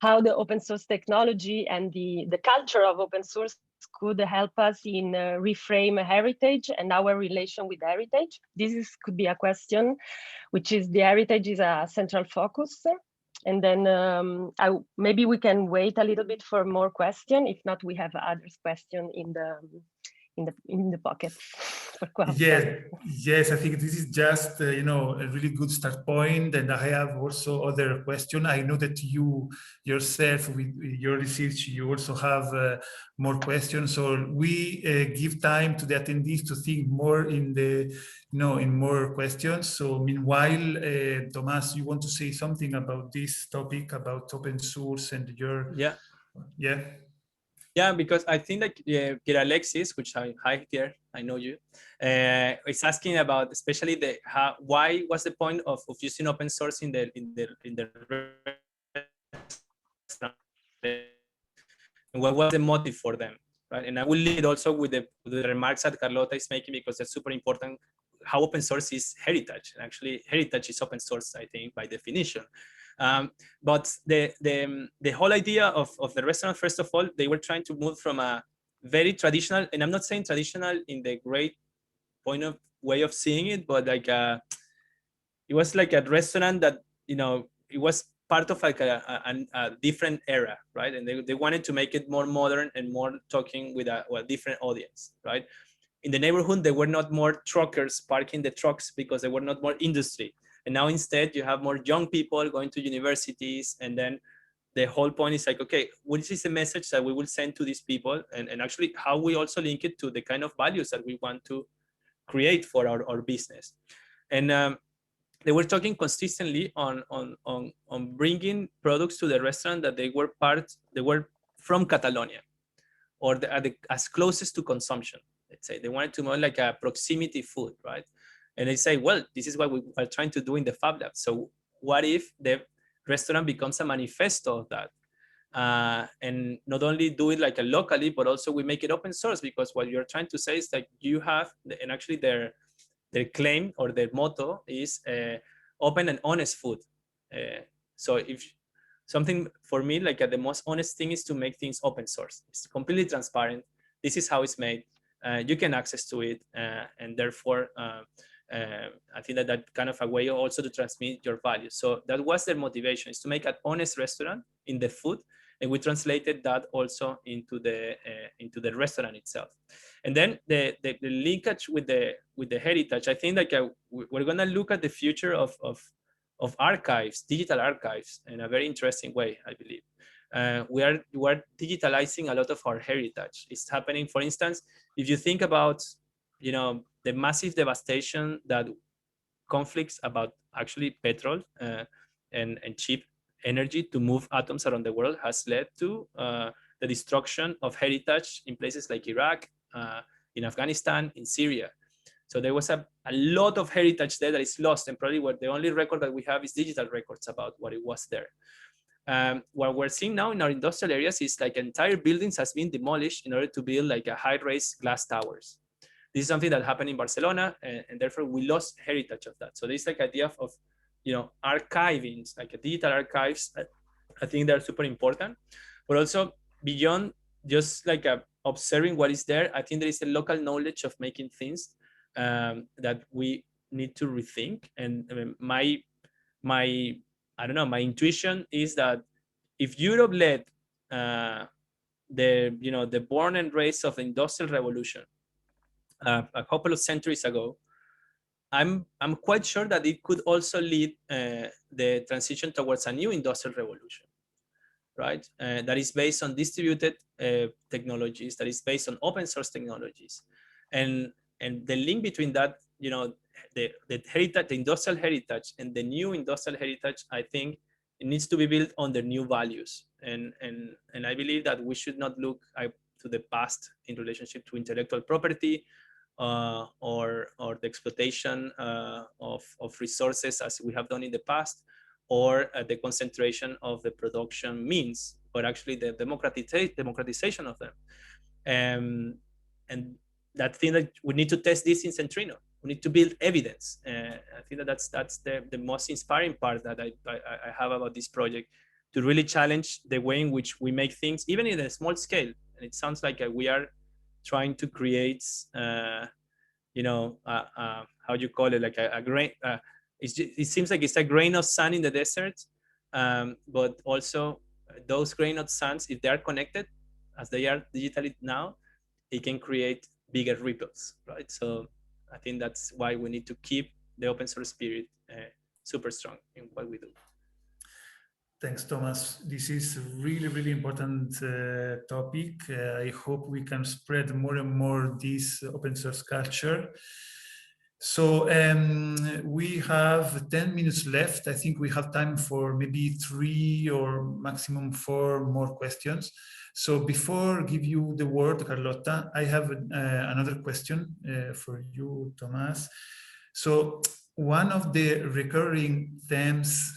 Speaker 4: how the open source technology and the culture of open source could help us in reframe heritage and our relation with heritage. Could be a question, which is the heritage is a central focus. And then maybe we can wait a little bit for more questions. If not, we have others question in the pocket.
Speaker 1: Yes, I think this is just a really good start point, and I have also other questions. I know that you yourself with your research you also have more questions, so we give time to the attendees to think more in more questions. So meanwhile, Tomas, you want to say something about this topic about open source and your
Speaker 3: Yeah, because I think like Alexis, which hi here, I know you, is asking about especially why was the point of using open source in the and what was the motive for them, right? And I will lead also with the remarks that Carlota is making, because that's super important. How open source is heritage, and actually heritage is open source, I think, by definition. But the whole idea of the restaurant, first of all, they were trying to move from a very traditional, and I'm not saying traditional in the great way of seeing it, but like it was like a restaurant that it was part of like a different era, right? And they wanted to make it more modern and more talking with a different audience, right? In the neighborhood, there were not more truckers parking the trucks because there were not more industry. And now instead you have more young people going to universities, and then the whole point is like, okay, what is the message that we will send to these people, and actually how we also link it to the kind of values that we want to create for our business. And they were talking consistently on bringing products to the restaurant that they were from Catalonia, or as closest to consumption. Let's say they wanted to more like a proximity food, right? And they say, well, this is what we are trying to do in the Fab Lab. So what if the restaurant becomes a manifesto of that? And not only do it like a locally, but also we make it open source, because what you're trying to say is that you have, and actually their claim or their motto is open and honest food. So if something for me, like the most honest thing is to make things open source. It's completely transparent. This is how it's made. You can access to it, and therefore I think that kind of a way also to transmit your values. So that was their motivation, is to make an honest restaurant in the food, and we translated that also into the restaurant itself. And then the linkage with the heritage, I think like we're gonna look at the future of archives, digital archives, in a very interesting way, I believe. We are digitalizing a lot of our heritage. It's happening, for instance, if you think about, the massive devastation that conflicts about actually petrol and cheap energy to move atoms around the world has led to the destruction of heritage in places like Iraq, in Afghanistan, in Syria. So there was a lot of heritage there that is lost, and probably the only record that we have is digital records about what it was there. What we're seeing now in our industrial areas is like entire buildings has been demolished in order to build like a high-rise glass towers. This is something that happened in Barcelona, and therefore we lost heritage of that. So there's like idea of archiving, like a digital archives. I think they're super important, but also beyond just like observing what is there, I think there is a local knowledge of making things that we need to rethink. And my intuition is that if Europe led the born and raised of the Industrial Revolution a couple of centuries ago, I'm quite sure that it could also lead the transition towards a new industrial revolution, right? That is based on distributed technologies, that is based on open source technologies, and the link between that, the heritage, the industrial heritage, and the new industrial heritage, I think it needs to be built on the new values, and I believe that we should not look to the past in relationship to intellectual property. Or the exploitation of resources as we have done in the past, or the concentration of the production means, but actually the democratization of them. And that thing that we need to test this in Centrino. We need to build evidence. I think that's the most inspiring part that I have about this project, to really challenge the way in which we make things, even in a small scale. And it sounds like we are trying to create, how do you call it, like a grain. It seems like it's a grain of sand in the desert, but also those grain of sands, if they are connected, as they are digitally now, it can create bigger ripples, right? So I think that's why we need to keep the open source spirit super strong in what we do.
Speaker 1: Thanks, Thomas. This is a really, really important topic. I hope we can spread more and more this open source culture. So we have 10 minutes left. I think we have time for maybe 3 or maximum 4 more questions. So before I give you the word, Carlota, I have another question for you, Thomas. So one of the recurring themes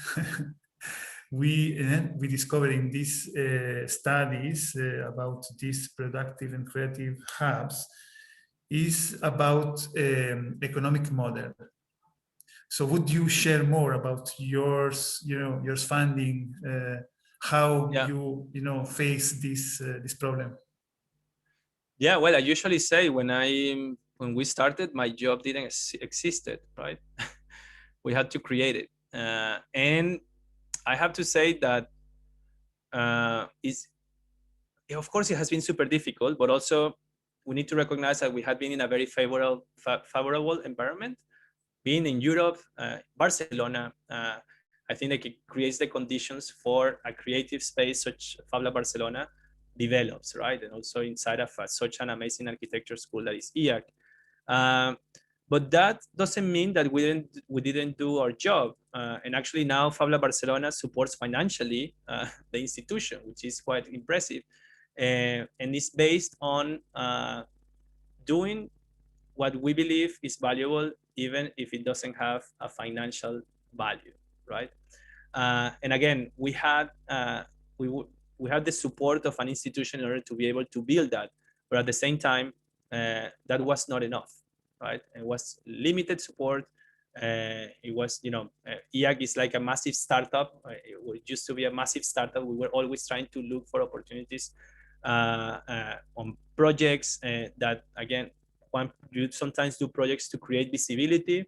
Speaker 1: we discovered in these studies about these productive and creative hubs is about economic model. So would you share more about your funding, how you face this problem?
Speaker 3: Yeah, well, I usually say when we started, my job didn't existed, right? We had to create it, and I have to say that of course it has been super difficult, but also we need to recognize that we had been in a very favorable environment, being in Europe, Barcelona, I think like it creates the conditions for a creative space such Fab Lab Barcelona develops, right? And also inside of such an amazing architecture school that is IAAC. But that doesn't mean that we didn't do our job. And actually now Fab Lab Barcelona supports financially the institution, which is quite impressive. And it's based on doing what we believe is valuable, even if it doesn't have a financial value, right? And again, we had the support of an institution in order to be able to build that, but at the same time, that was not enough, right? It was limited support. It was, IAAC is like a massive startup. It used to be a massive startup. We were always trying to look for opportunities on projects that, again, you sometimes do projects to create visibility.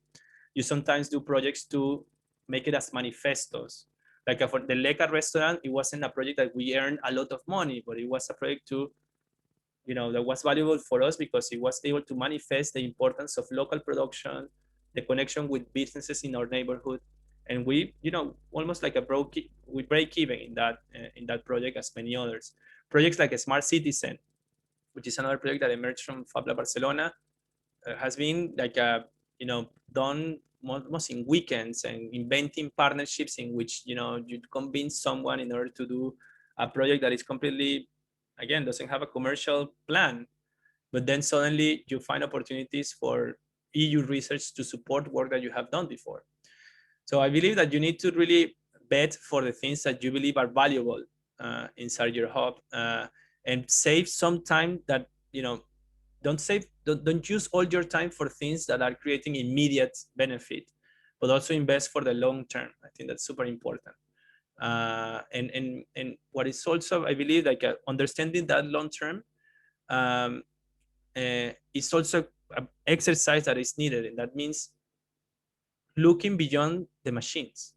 Speaker 3: You sometimes do projects to make it as manifestos. Like for the Leca restaurant, it wasn't a project that we earned a lot of money, but it was a project to, that was valuable for us because it was able to manifest the importance of local production, the connection with businesses in our neighborhood. And we, almost like we break even in that project as many others. Projects like a Smart Citizen, which is another project that emerged from Fab Lab Barcelona, has been like done almost in weekends and inventing partnerships in which you convince someone in order to do a project that is completely, again, doesn't have a commercial plan, but then suddenly you find opportunities for EU research to support work that you have done before. So I believe that you need to really bet for the things that you believe are valuable inside your hub, and save some time that, don't use all your time for things that are creating immediate benefit, but also invest for the long term. I think that's super important. And what is also, I believe, like understanding that long term is also an exercise that is needed, and that means looking beyond the machines.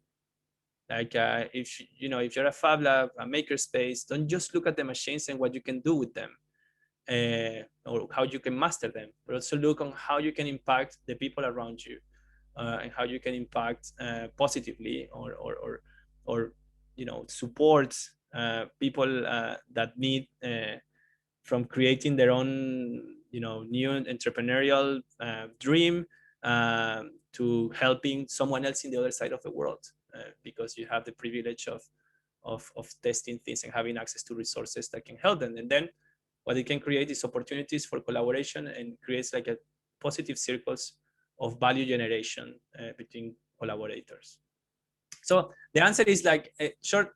Speaker 3: Like if you're a Fab Lab, a makerspace, don't just look at the machines and what you can do with them, or how you can master them, but also look on how you can impact the people around you, and how you can impact positively, or support people that need, from creating their own new entrepreneurial dream, to helping someone else in the other side of the world, because you have the privilege of testing things and having access to resources that can help them. And then what it can create is opportunities for collaboration, and creates like a positive circles of value generation between collaborators. So the answer is like short,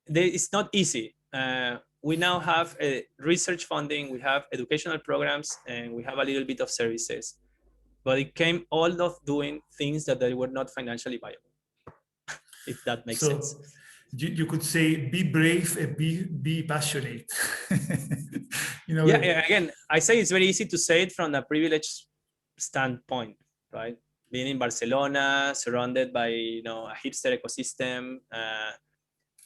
Speaker 3: it's not easy. We now have research funding, we have educational programs, and we have a little bit of services, but it came all of doing things that they were not financially viable, if that makes sense.
Speaker 1: You could say, be brave and be passionate.
Speaker 3: Yeah, again, I say it's very easy to say it from a privileged standpoint, right? Being in Barcelona, surrounded by a hipster ecosystem,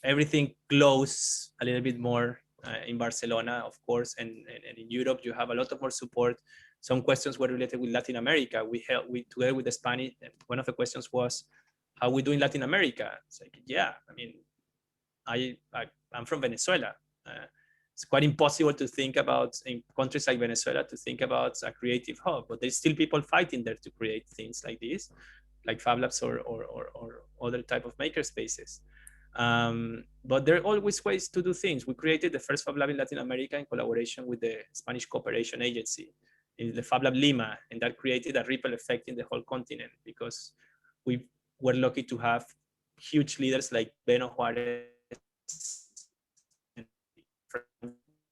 Speaker 3: everything glows a little bit more in Barcelona, of course, and in Europe you have a lot of more support. Some questions were related with Latin America. We together with the Spanish, one of the questions was, how we do in Latin America? It's like, yeah, I mean, I'm from Venezuela. It's quite impossible to think about, in countries like Venezuela, to think about a creative hub, but there's still people fighting there to create things like this, like Fab Labs or other type of maker spaces. But there are always ways to do things. We created the first Fab Lab in Latin America in collaboration with the Spanish Cooperation Agency, in the Fab Lab Lima, and that created a ripple effect in the whole continent, because we were lucky to have huge leaders like Beno Juarez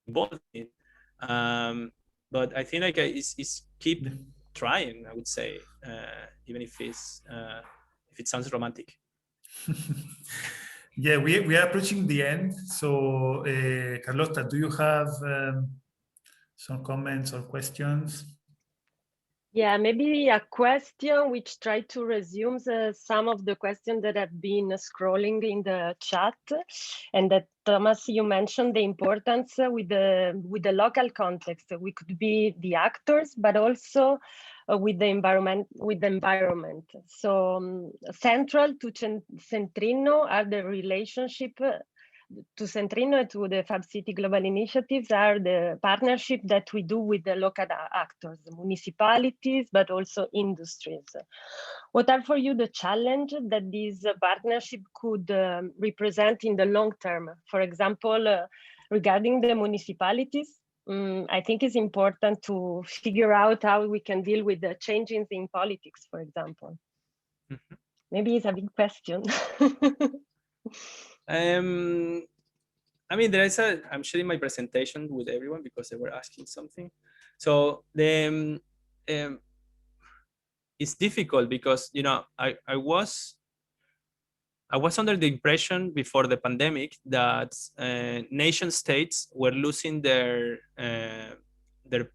Speaker 3: involved in it. But I think like it's keep trying, I would say, even if it sounds romantic.
Speaker 1: Yeah, we are approaching the end. So Carlota, do you have some comments or questions?
Speaker 4: Yeah, maybe a question which try to resume some of the questions that have been scrolling in the chat, and that Thomas, you mentioned the importance with the local context. We could be the actors, but also with the environment. So central to Centrino are the relationship to Centrino and to the Fab City Global Initiatives are the partnership that we do with the local actors, the municipalities, but also industries. What are for you the challenge that this partnership could represent in the long term? For example, regarding the municipalities, I think it's important to figure out how we can deal with the changes in politics, for example. Mm-hmm. Maybe it's a big question.
Speaker 3: I mean, I'm sharing my presentation with everyone because they were asking something. So it's difficult because, you know, I was under the impression before the pandemic that nation states were losing their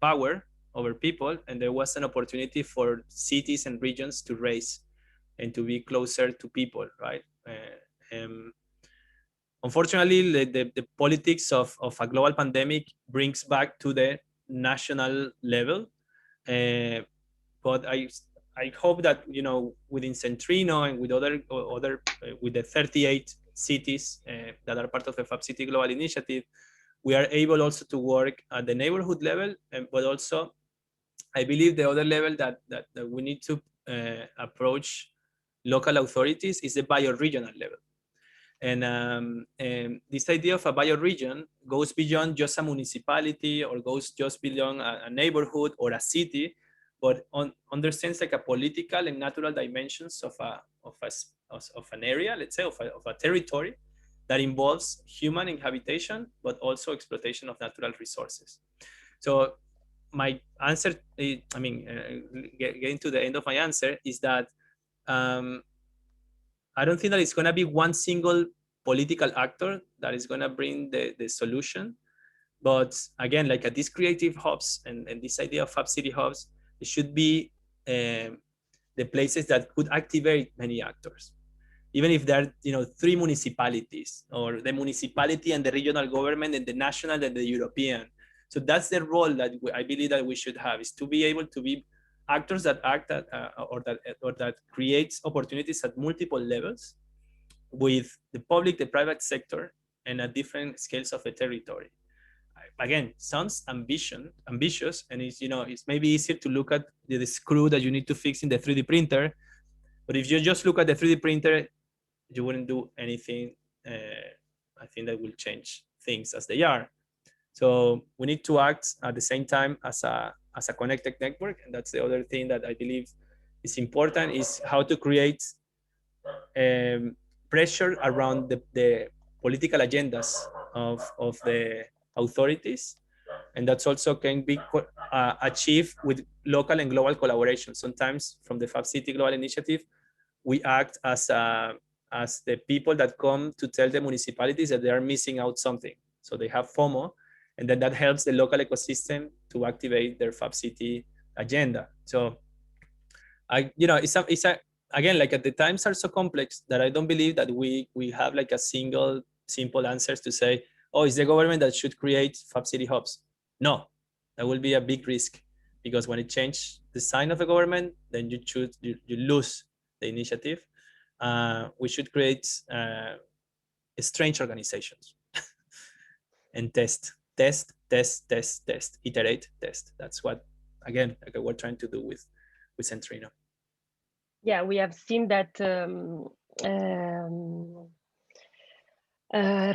Speaker 3: power over people, and there was an opportunity for cities and regions to raise and to be closer to people, right? Unfortunately, the politics of a global pandemic brings back to the national level, but I hope that, you know, within Centrino and with with the 38 cities that are part of the Fab City Global Initiative, we are able also to work at the neighborhood level, but also I believe the other level that we need to approach local authorities is the bioregional level. And this idea of a bioregion goes beyond just a municipality or goes just beyond a neighborhood or a city, but understands like a political and natural dimensions of an area, let's say, of a territory that involves human inhabitation, but also exploitation of natural resources. So my answer, getting to the end of my answer, is that I don't think that it's going to be one single political actor that is going to bring the solution. But again, like at these creative hubs and this idea of Fab City hubs, it should be the places that could activate many actors. Even if there are, you know, 3 municipalities, or the municipality and the regional government and the national and the European. So that's the role that I believe that we should have, is to be able to be actors that act at, or that creates opportunities at multiple levels with the public, the private sector, and at different scales of the territory. Again, sounds ambitious, and it's, you know, it's maybe easier to look at the screw that you need to fix in the 3D printer, but if you just look at the 3D printer, you wouldn't do anything. I think that will change things as they are. So we need to act at the same time as a connected network, and that's the other thing that I believe is important, is how to create pressure around the political agendas of the authorities, and that's also can be achieved with local and global collaboration. Sometimes from the Fab City Global Initiative, we act as the people that come to tell the municipalities that they are missing out something, so they have FOMO, and then that helps the local ecosystem to activate their Fab City agenda. So it's a again, like the times are so complex that I don't believe that we have like a single simple answers to say, oh, it's the government that should create Fab City hubs. No, that will be a big risk, because when it changes the sign of the government, then you lose the initiative. We should create strange organizations and test, iterate, test. That's what, again, like we're trying to do with Centrino.
Speaker 4: Yeah, we have seen that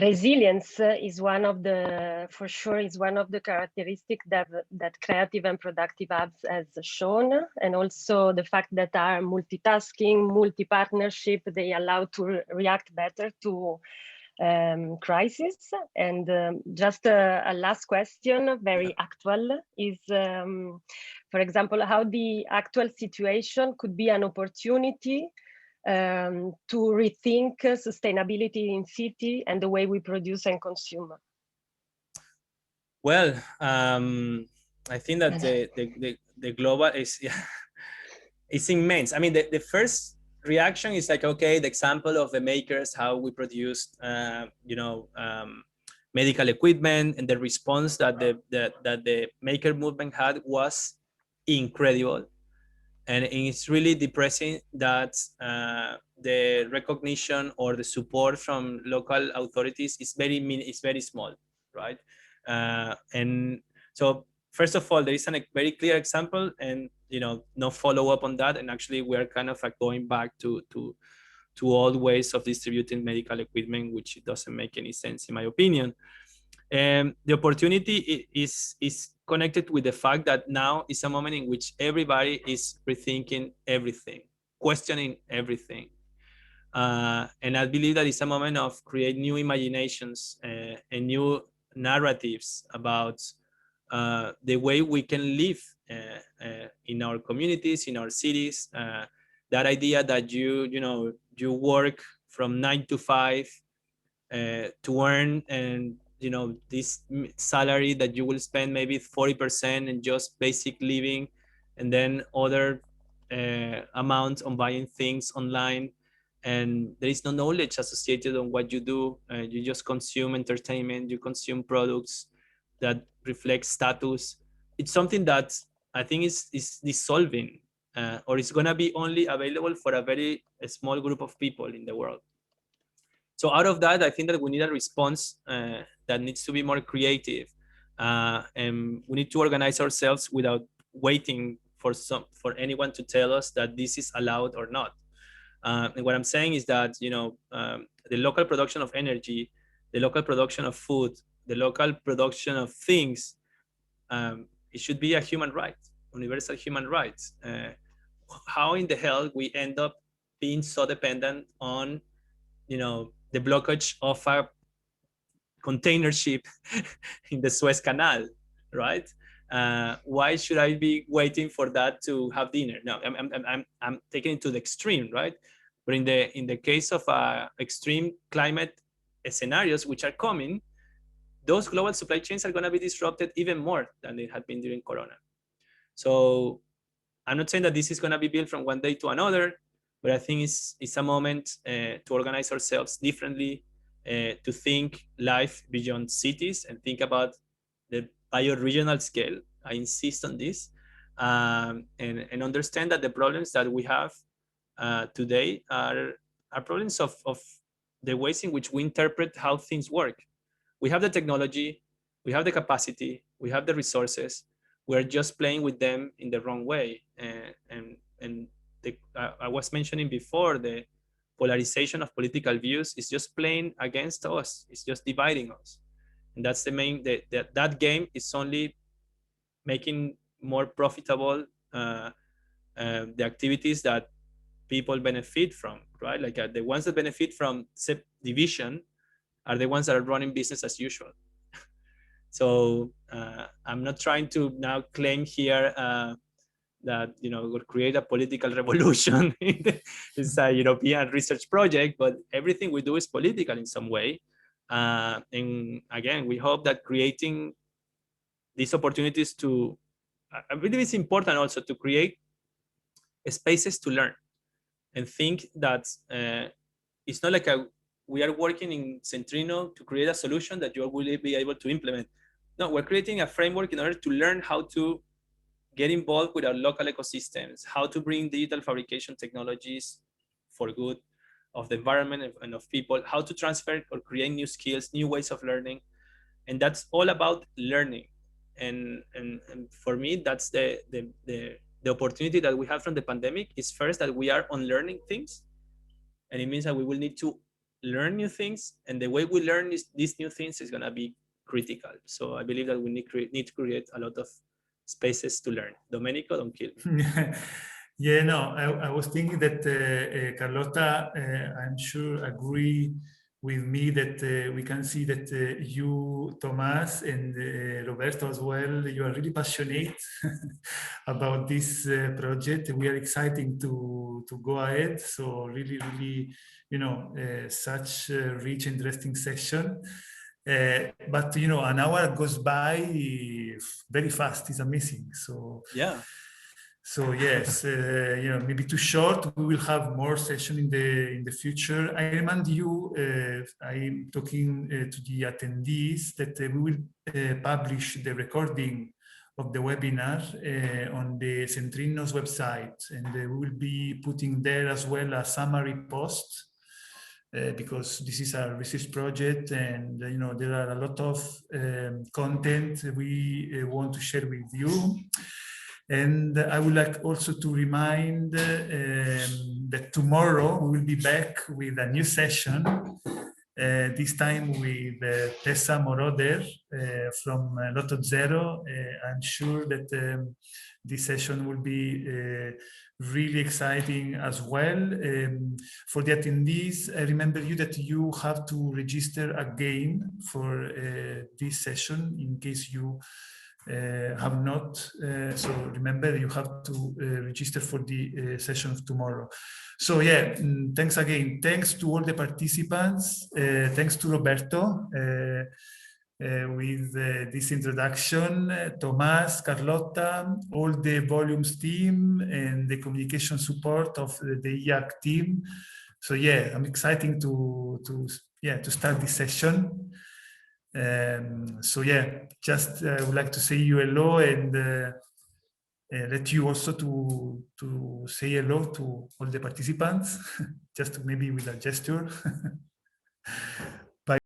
Speaker 4: resilience is one of the, for sure, is one of the characteristics that creative and productive apps has shown, and also the fact that are multitasking, multi-partnership, they allow to react better to crisis. And just a last question, very actual, is for example, how the actual situation could be an opportunity to rethink sustainability in city and the way we produce and consume.
Speaker 3: Well, I think that the global is it's immense. I mean, the first reaction is like, okay, the example of the makers, how we produced, medical equipment, and the response that the maker movement had was incredible. And it's really depressing that the recognition or the support from local authorities is very small, right? And so first of all, there is a very clear example, and no follow up on that. And actually, we are kind of like going back to old ways of distributing medical equipment, which doesn't make any sense in my opinion. The opportunity is connected with the fact that now is a moment in which everybody is rethinking everything, questioning everything. And I believe that it's a moment of create new imaginations and new narratives about the way we can live in our communities, in our cities. That idea that you work from 9 to 5 to earn and this salary that you will spend maybe 40% in just basic living, and then other amount on buying things online, and there is no knowledge associated on what you do. You just consume entertainment, you consume products that reflect status. It's something that I think is dissolving, or it's going to be only available for a very small group of people in the world. So out of that, I think that we need a response that needs to be more creative, and we need to organize ourselves without waiting for anyone to tell us that this is allowed or not. And what I'm saying is that the local production of energy, the local production of food, the local production of things, it should be a human right, universal human right. How in the hell we end up being so dependent on the blockage of a container ship in the Suez Canal, right? Why should I be waiting for that to have dinner? No, I'm taking it to the extreme, right? But in the case of extreme climate scenarios which are coming, those global supply chains are going to be disrupted even more than they had been during Corona. So I'm not saying that this is going to be built from one day to another, but I think it's a moment to organize ourselves differently, to think life beyond cities and think about the bioregional scale. I insist on this, and understand that the problems that we have today are problems of the ways in which we interpret how things work. We have the technology, we have the capacity, we have the resources. We're just playing with them in the wrong way, and I was mentioning before, the polarization of political views is just playing against us. It's just dividing us, and that's the main. That game is only making more profitable the activities that people benefit from, right? Like the ones that benefit from division are the ones that are running business as usual. So I'm not trying to now claim here that will create a political revolution. It's a European research project, but everything we do is political in some way. And again, we hope that creating these opportunities I believe it's important also to create spaces to learn and think that it's not like we are working in Centrino to create a solution that you will be able to implement. No, we're creating a framework in order to learn how to get involved with our local ecosystems, how to bring digital fabrication technologies for good of the environment and of people, how to transfer or create new skills, new ways of learning. And that's all about learning. And for me, that's the opportunity that we have from the pandemic is first that we are unlearning things. And it means that we will need to learn new things. And the way we learn these new things is going to be critical. So I believe that we need to create a lot of spaces to learn. Domenico, don't kill me.
Speaker 1: Yeah, no, I was thinking that Carlota, I'm sure, agree with me that we can see that you, Tomas, and Roberto as well, you are really passionate about this project. We are excited to go ahead. So really, such a rich, interesting session. But an hour goes by very fast. It's amazing. So
Speaker 3: yeah.
Speaker 1: So yes, maybe too short. We will have more session in the future. I remind you, I'm talking to the attendees that we will publish the recording of the webinar on the Centrino's website, and we will be putting there as well a summary post because this is a research project, and there are a lot of content we want to share with you. And I would like also to remind that tomorrow we will be back with a new session, this time with Tessa Moroder from Lotto Zero. I'm sure that this session will be really exciting as well. For the attendees, I remember you that you have to register again for this session in case you have not. So remember, you have to register for the session of tomorrow. So yeah, thanks again. Thanks to all the participants. Thanks to Roberto with this introduction, Tomas, Carlotta, all the volumes team, and the communication support of the IAAC team. So yeah, I'm excited to start this session. So yeah, just would like to say you hello, and let you also to say hello to all the participants, just maybe with a gesture.